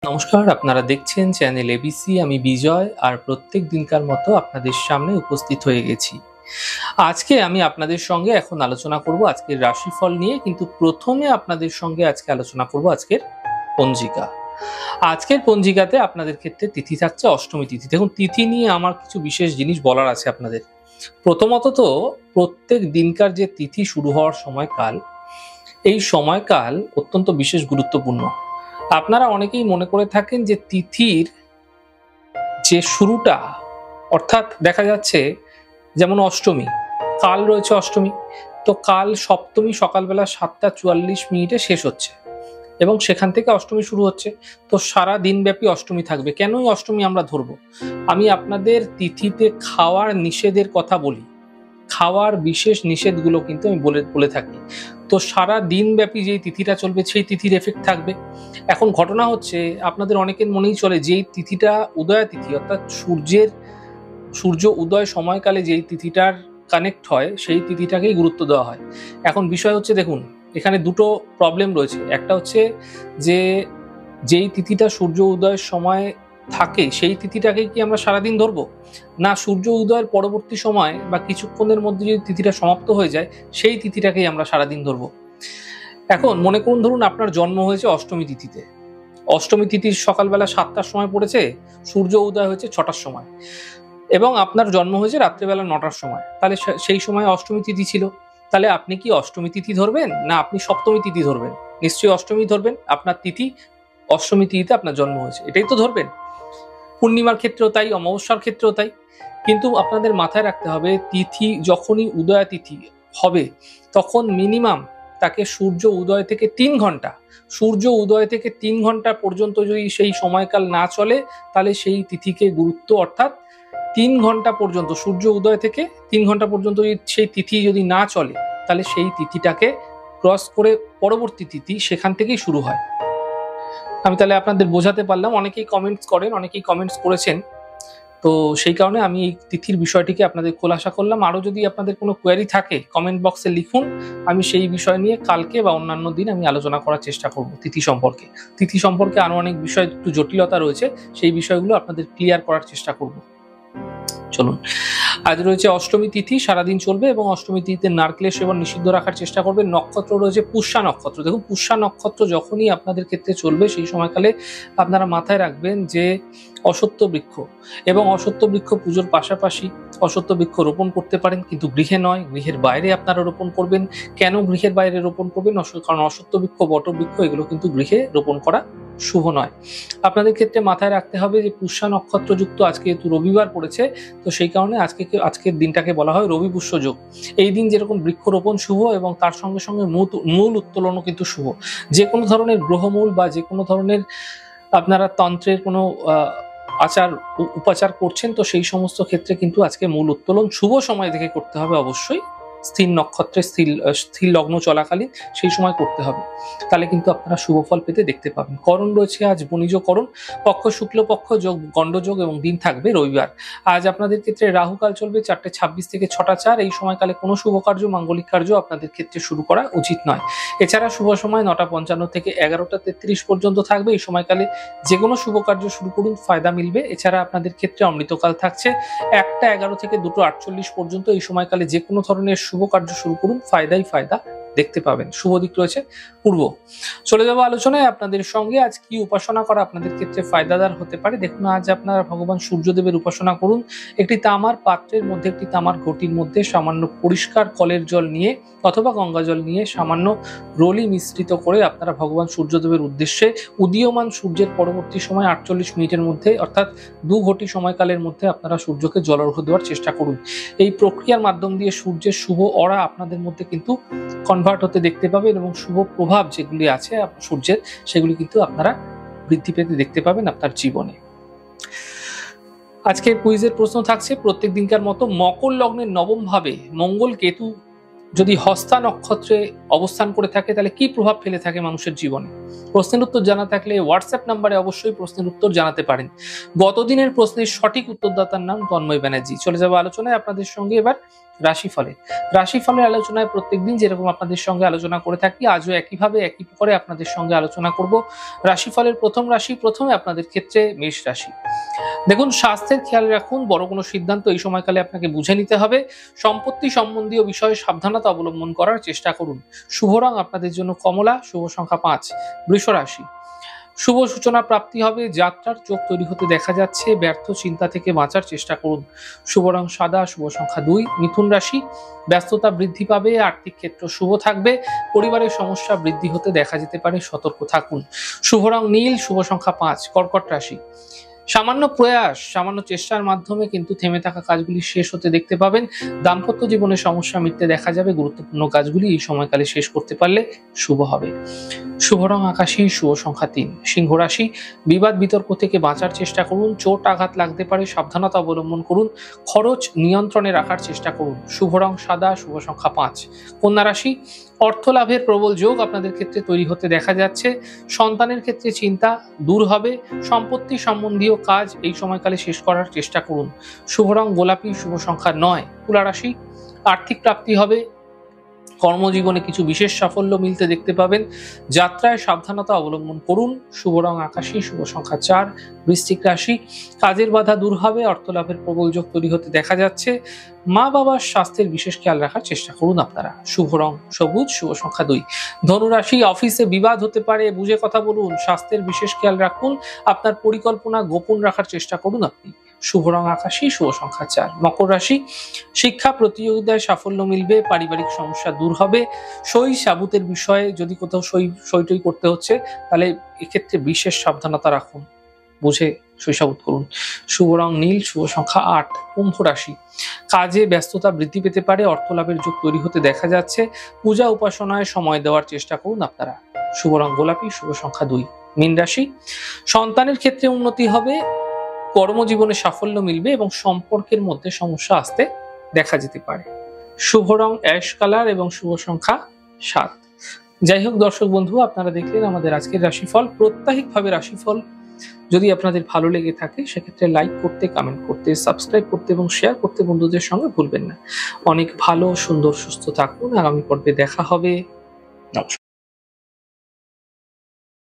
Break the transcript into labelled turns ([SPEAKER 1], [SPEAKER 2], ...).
[SPEAKER 1] নমস্কার, আপনারা দেখছেন চ্যানেল এবিসি। আমি বিজয়, আর প্রত্যেক দিনকার মতো আপনাদের সামনে উপস্থিত হয়ে গেছি। আজকে আমি আপনাদের সঙ্গে এখন আলোচনা করব আজকের রাশিফল নিয়ে, কিন্তু প্রথমে আপনাদের সঙ্গে আজকে আলোচনা করব আজকের পঞ্জিকা। আজকের পঞ্জিকাতে আপনাদের ক্ষেত্রে তিথি থাকছে অষ্টমী তিথি। দেখুন, তিথি নিয়ে আমার কিছু বিশেষ জিনিস বলার আছে আপনাদের। প্রথমত তো প্রত্যেক দিনকার যে তিথি শুরু হওয়ার সময়কাল, এই সময়কাল অত্যন্ত বিশেষ গুরুত্বপূর্ণ। আপনারা অনেকেই মনে করে থাকেন যে তিথির যে শুরুটা, অর্থাৎ দেখা যাচ্ছে যেমন অষ্টমী, কাল রয়েছে অষ্টমী, তো কাল সপ্তমী সকালবেলা 7টা 44 শেষ হচ্ছে এবং সেখান থেকে অষ্টমী শুরু হচ্ছে। তো সারা দিনব্যাপী অষ্টমী থাকবে। কেনই অষ্টমী আমরা ধরবো? আমি আপনাদের তিথিতে খাওয়ার নিষেধের কথা বলি, খাওয়ার বিশেষ নিষেধগুলো কিন্তু আমি বলে থাকি। তো সারা দিনব্যাপী যেই তিথিটা চলবে সেই তিথির এফেক্ট থাকবে। এখন ঘটনা হচ্ছে, আপনাদের অনেকের মনেই চলে যেই তিথিটা উদয়া তিথি, অর্থাৎ সূর্য উদয় সময়কালে যেই তিথিটার কানেক্ট হয় সেই তিথিটাকেই গুরুত্ব দেওয়া হয়। এখন বিষয় হচ্ছে, দেখুন এখানে দুটো প্রবলেম রয়েছে। একটা হচ্ছে যে যেই তিথিটা সূর্য উদয়ের সময় থাকে সেই তিথিটাকে কি আমরা সারাদিন ধরবো, না সূর্য উদয়ের পরবর্তী সময় বা কিছুক্ষণের মধ্যে যদি তিথিটা সমাপ্ত হয়ে যায় সেই তিথিটাকেই আমরা সারাদিন ধরবো? এখন মনে করুন, ধরুন আপনার জন্ম হয়েছে অষ্টমী তিথিতে, অষ্টমী তিথির সকালবেলা 7টার সময় পড়েছে, সূর্য উদয় হয়েছে 6টার সময়, এবং আপনার জন্ম হয়েছে রাত্রেবেলা 9টার সময়, তাহলে সেই সময় অষ্টমী তিথি ছিল। তাহলে আপনি কি অষ্টমী তিথি ধরবেন না আপনি সপ্তমী তিথি ধরবেন? নিশ্চয়ই অষ্টমী ধরবেন। আপনার তিথি অষ্টমী তিথিতে আপনার জন্ম হয়েছে, এটাই তো ধরবেন। পূর্ণিমার ক্ষেত্রেও তাই, অমাবস্যার ক্ষেত্রেও তাই। কিন্তু আপনাদের মাথায় রাখতে হবে, তিথি যখনই উদয়া তিথি হবে তখন মিনিমাম তাকে সূর্য উদয় থেকে 3 ঘন্টা, সূর্য উদয় থেকে 3 ঘন্টা পর্যন্ত যদি সেই সময়কাল না চলে, তাহলে সেই তিথিকে গুরুত্ব, অর্থাৎ 3 ঘন্টা পর্যন্ত, সূর্য উদয় থেকে 3 ঘন্টা পর্যন্ত সেই তিথি যদি না চলে, তাহলে সেই তিথিটাকে ক্রস করে পরবর্তী তিথি সেখান থেকেই শুরু হয়। আমি তাহলে আপনাদের বোঝাতে পারলাম। অনেকেই কমেন্টস করেন, অনেকেই কমেন্টস করেছেন, তো সেই কারণে আমি এই তিথির বিষয়টিকে আপনাদের খোলাসা করলাম। আরো যদি আপনাদের কোনো কোয়েরি থাকে কমেন্ট বক্সে লিখুন, আমি সেই বিষয় নিয়ে কালকে বা অন্যান্য দিন আমি আলোচনা করার চেষ্টা করব। তিথি সম্পর্কে, তিথি সম্পর্কে আরো অনেক বিষয়, একটু জটিলতা রয়েছে, সেই বিষয়গুলো আপনাদের ক্লিয়ার করার চেষ্টা করব। চলুন, আজ রয়েছে অষ্টমী তিথি, সারাদিন চলবে এবং অষ্টমী তিথিতে নারকেলের সেবন নিষিদ্ধ রাখার চেষ্টা করবেন। নক্ষত্র রয়েছে পুষ্যা নক্ষত্র। দেখুন, পুষ্যা নক্ষত্র যখনই আপনাদের ক্ষেত্রে চলবে সেই সময়কালে আপনারা মাথায় রাখবেন যে অশ্বত্থ বৃক্ষ এবং অশ্বত্থ বৃক্ষ পুজোর পাশাপাশি অশ্বত্থ বৃক্ষ রোপণ করতে পারেন, কিন্তু গৃহে নয়, গৃহের বাইরে আপনারা রোপণ করবেন। কেন গৃহের বাইরে রোপণ করবেন? কারণ অশ্বত্থ বৃক্ষ, বট বৃক্ষ এগুলো কিন্তু গৃহে রোপণ করা শুভ নয়। আপনাদের ক্ষেত্রে মাথায় রাখতে হবে যে পুষ্যা নক্ষত্রযুক্ত আজকে যেহেতু রবিবার পড়েছে, তো সেই কারণে আজকের দিনটাকে বলা হয় রবি পুষ্য যোগ। এই দিন যেরকম বৃক্ষরোপণ শুভ এবং তার সঙ্গে সঙ্গে মূল উত্তোলনও কিন্তু শুভ। যে কোনো ধরনের গ্রহমূল বা যে কোনো ধরনের আপনারা তন্ত্রের কোনো উপাচার করছেন, তো সেই সমস্ত ক্ষেত্রে কিন্তু আজকে মূল উত্তোলন শুভ সময় দেখে করতে হবে অবশ্যই। স্থির নক্ষত্রে, স্থির লগ্ন চলাকালীন সেই সময় করতে হবে, তাহলে কিন্তু আপনারা শুভ ফল পেতে দেখতে পাবেন। করণ রয়েছে আজ বণিজ করণ, পক্ষ শুক্লপক্ষ যোগ গণ্ডযোগ এবং দিন থাকবে রবিবার। আজ আপনাদের ক্ষেত্রে রাহুকাল চলবে 4:26 থেকে 6টা 4। এই সময়কালে কোনো শুভ কার্য, মাঙ্গলিক কার্য আপনাদের ক্ষেত্রে শুরু করা উচিত নয়। এছাড়া শুভ সময় 9:55 থেকে 11:33 পর্যন্ত থাকবে। এই সময়কালে যে কোনো শুভ কার্য শুরু করুন, ফায়দা মিলবে। এছাড়া আপনাদের ক্ষেত্রে অমৃতকাল থাকছে 1:11 থেকে 2:48 পর্যন্ত। এই সময়কালে যে কোনো ধরনের শুভ কার্য শুরু করুন, ফায়দাই ফায়দা দেখতে পাবেন। শুভ দিক রয়েছে পূর্ব। চলে যাবো আলোচনায় আপনাদের সঙ্গে। আজ কি উপাসনা করা আপনাদের ক্ষেত্রে ফায়দাদার হতে পারে? দেখুন, আজ আপনারা ভগবান সূর্যদেবের উপাসনা করুন। একটি তামার পাত্রের মধ্যে, একটি তামার ঘটির মধ্যে সামান্য পরিষ্কার কলের জল নিয়ে অথবা গঙ্গা জল নিয়ে সামান্য রলি মিশ্রিত করে আপনারা ভগবান সূর্যদেবের উদ্দেশ্যে উদীয়মান সূর্যের পরবর্তী সময় 48 মিনিটের মধ্যে, অর্থাৎ 2 ঘটি সময়কালের মধ্যে আপনারা সূর্যকে জলার্ঘ্য দেওয়ার চেষ্টা করুন। এই প্রক্রিয়ার মাধ্যম দিয়ে সূর্যের শুভ অরা আপনাদের মধ্যে কিন্তু কনভার্ট হতে দেখতে পাবেন এবং শুভ প্রভাব যেগুলি আছে সূর্যের, সেগুলি কিন্তু আপনারা বৃদ্ধি পেতে দেখতে পাবেন আপনার জীবনে। আজকে কুইজের প্রশ্ন থাকছে প্রত্যেক দিনকার মতো। মকর লগ্নের নবম ভাবে মঙ্গল কেতু যদি হস্তা নক্ষত্রে অবস্থান করে থাকে তাহলে কি প্রভাব ফেলে থাকে মানুষের জীবনে? প্রশ্নের উত্তর জানা থাকলে হোয়াটসঅ্যাপ নাম্বারে অবশ্যই প্রশ্নের উত্তর জানাতে পারেন। গতদিনের প্রশ্নের সঠিক উত্তরদাতার নাম তন্ময় ব্যানার্জি। চলে যাবো আলোচনায় আপনাদের সঙ্গে এবার রাশিফলের আলোচনায় প্রত্যেকদিন যেরকম আপনাদের সঙ্গে আলোচনা করে থাকি, আজও একইভাবে একই প্রকারে আপনাদের সঙ্গে আলোচনা করব। রাশিফলের প্রথম রাশি, প্রথমে আপনাদের ক্ষেত্রে মেষ রাশি। দেখুন, স্বাস্থ্যের খেয়াল রাখুন। বড় কোনো সিদ্ধান্ত এই সময়কালে আপনাকে বুঝে নিতে হবে। সম্পত্তি সম্বন্ধীয় বিষয়ে সাবধানতা অবলম্বন করার চেষ্টা করুন। শুভ রং আপনাদের জন্য কমলা, শুভ সংখ্যা 5। বৃষ রাশি, শুভ সূচনা প্রাপ্তি হবে, যাত্রার চোখ তৈরি হতে দেখা যাচ্ছে, ব্যর্থ চিন্তা থেকে বাঁচার চেষ্টা করুন। শুভ রং সাদা, শুভ সংখ্যা 2। মিথুন রাশি, ব্যস্ততা বৃদ্ধি পাবে, আর্থিক ক্ষেত্র শুভ থাকবে, পরিবারের সমস্যা বৃদ্ধি হতে দেখা যেতে পারে, সতর্ক থাকুন। শুভ রং নীল, শুভ সংখ্যা 5। কর্কট রাশি, সামান্য প্রয়াস, সামান্য চেষ্টার মাধ্যমে কিন্তু থেমে থাকা কাজগুলি শেষ হতে দেখতে পাবেন। দাম্পত্য জীবনের সমস্যা মিটতে দেখা যাবে, গুরুত্বপূর্ণ কাজগুলি এই সময়কালে শেষ করতে পারলে শুভ হবে। শুভ রং আকাশী, শুভ সংখ্যা 3। সিংহ রাশি, বিবাদ বিতর্ক থেকে বাঁচার চেষ্টা করুন, চোট আঘাত লাগতে পারে, সাবধানতা অবলম্বন করুন, খরচ নিয়ন্ত্রণে রাখার চেষ্টা করুন। শুভ রং সাদা, শুভ সংখ্যা 5। কন্যা রাশি, অর্থ লাভের প্রবল যোগ আপনাদের ক্ষেত্রে তৈরি হতে দেখা যাচ্ছে, সন্তানের ক্ষেত্রে চিন্তা দূর হবে, সম্পত্তি সম্বন্ধীয় কাজ এই সময়কালে শেষ করার চেষ্টা করুন। শুভ রং গোলাপি, শুভ সংখ্যা 9। তুলা রাশি, আর্থিক প্রাপ্তি হবে, কর্মজীবনে কিছু বিশেষ সাফল্য মিলতে দেখতে পাবেন, যাত্রায় সাবধানতা অবলম্বন করুন। শুভ রং আকাশী, শুভ সংখ্যা 4। বৃশ্চিক রাশি, কাজের বাধা দূর হবে, অর্থ লাভের প্রবল যোগ তৈরি হতে দেখা যাচ্ছে, মা বাবার স্বাস্থ্যের বিশেষ খেয়াল রাখার চেষ্টা করুন আপনারা। শুভ রং সবুজ, শুভ সংখ্যা 2। ধনু রাশি, অফিসে বিবাদ হতে পারে, বুঝে কথা বলুন, স্বাস্থ্যের বিশেষ খেয়াল রাখুন, আপনার পরিকল্পনা গোপন রাখার চেষ্টা করুন আপনি। শুভ রং আকাশী, শুভ সংখ্যা 4। মকর রাশি, শিক্ষা প্রতিযোগিতায় সাফল্য মিলবে, পারিবারিক সমস্যা দূর হবে, সই সাবুতের বিষয়ে যদি কোথাও সইটই করতে হচ্ছে তাহলে এক্ষেত্রে বিশেষ সাবধানতা রাখুন, বুঝে সই সাবুত করুন। শুভ রং নীল, শুভ সংখ্যা 8। কুম্ভ রাশি, কাজে ব্যস্ততা বৃদ্ধি পেতে পারে, অর্থ লাভের যোগ তৈরি হতে দেখা যাচ্ছে, পূজা উপাসনায় সময় দেওয়ার চেষ্টা করুন আপনারা। শুভ রং গোলাপি, শুভ সংখ্যা 2। মীন রাশি, সন্তানের ক্ষেত্রে উন্নতি হবে, কর্মজীবনে সাফল্য মিলবে এবং সম্পর্কের মধ্যে সমস্যা আসতে দেখা যেতে পারে। শুভ রং অ্যাশ কালার এবং শুভ সংখ্যা 7। যাই হোক দর্শক বন্ধু, আপনারা দেখলেন আমাদের আজকের রাশিফল। প্রত্যাহিকভাবে রাশিফল যদি আপনাদের ভালো লেগে থাকে সেক্ষেত্রে লাইক করতে, কমেন্ট করতে, সাবস্ক্রাইব করতে এবং শেয়ার করতে বন্ধুদের সঙ্গে ভুলবেন না। অনেক ভালো, সুন্দর, সুস্থ থাকুন। আগামী পর্বে দেখা হবে।